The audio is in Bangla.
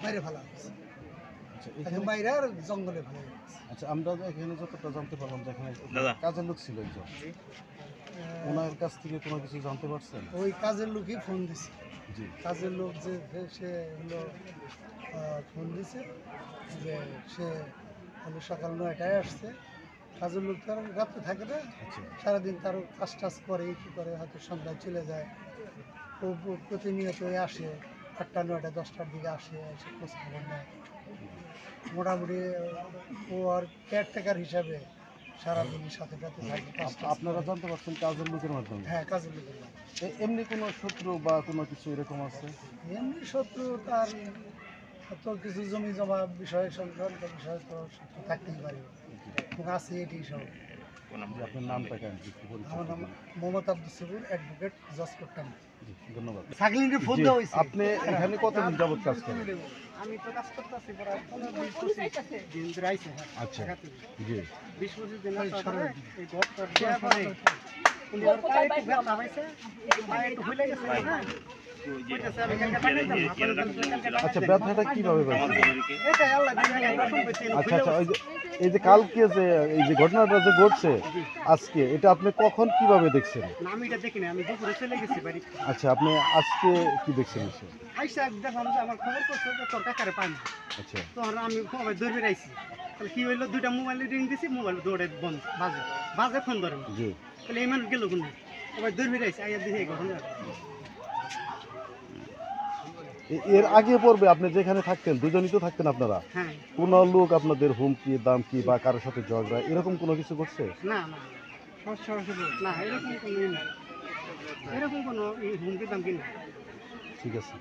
বাইরে ফেলা হয়েছে। আচ্ছা এখন এখানে বাইরে আর জঙ্গলে ফেলা হয়েছে। আচ্ছা আমরা এখানে যতটা জানতে পারলাম যে এখানে কাজের লোক ছিল একজন, ওনার কাছ থেকে কোনো কিছু জানতে পারছেন? ওই কাজের লোকই ফোন দিছে, জি কাজের লোক যে সে হলো ফোন দিছে যে সে হলো সকাল 9টায় আসছে। কাজের লোক তো আর রাত্রে থাকে না, আচ্ছা সারাদিন তার কাজ টাজ করে কী করে, হয়তো সন্ধ্যায় চলে যায়। ও প্রতিনিয়তই আসে, 8টা 9টা 10টার দিকে আসে, এসে খোঁজ খবর নেয়। মোটামুটি ও আর কেয়ারটেকার হিসাবে সারাদিনই সাথে সাথে থাকে, কাজ টাজ আপনারা করে। জানতে পারছেন কাজের লোকের মাধ্যমে? হ্যাঁ, কাজের লোকের নাম। এমনি কোনো শত্রু বা কোনো কিছু এরকম আছে? এমনি শত্রু তার তো কিছু জমি জমা বিষয় সংক্রান্ত বিষয় তো শত্রু থাকতেই পারে, এবং আছে এটি সব। যে আপনার নামটা কেন একটু পরিচয় আমার নাম দিন। মোহাম্মদ আব্দুল সবুর, অ্যাডভোকেট, জজ করতাম। জি, ধন্যবাদ। ফোন জি, দেওয়া হয়েছে। আপনি এখানে কতদিন যাবত কাজ করেন? আমি তো কাজ করতেছি প্রায় 15-20 দিন ধরে আইছে। আচ্ছা জি 20-25 দিন পরে এই ঘরটা দেওয়ার পরে উনি আর পায়ে একটু ব্যথা পাইছে, পায়ে একটু ফুলে গেছে না, কইতেছে আমি কালকে পাঠাইতাম, আচ্ছা ব্যথাটা কিভাবে পাইছেন? এটাই আল্লাহ দিলে রসুন পেয়েছি, আচ্ছা আচ্ছা এই যে কালকে যে এই যে ঘটনাটা যে ঘটছে আজকে, এটা আপনি কখন কিভাবে দেখছেন? না আমি এটা দেখি না, আমি দুপুরে চলে গেছি বাড়ি। আচ্ছা আপনি আজকে কি দেখছেন এসে? আইসা দেখলাম যে আমার খবর করছে যে তোর কাকারে পাই না, আচ্ছা তখন আমি মোবাইল ধরে আইছি। তাহলে কি হইলো, 2টা মোবাইল রিং দিছি, মোবাইল দৌড়ে বন্ধ, বাজে বাজে ফোন ধরেন। জি তাহলে এই মানুষ গেল কোন, এবার ধরে আইছি, আইয়া দিকে এই ঘটনা। এর আগে পর্বে আপনি যেখানে থাকতেন দুজনই তো থাকতেন আপনারা, হ্যাঁ, কোন লোক আপনাদের হুমকি দামকি বা কারোর সাথে ঝগড়া এরকম কোনো কিছু করছে? না না না, এরকম কোনো ই না, এরকম কোনো হুমকি দামকি না। ঠিক আছে।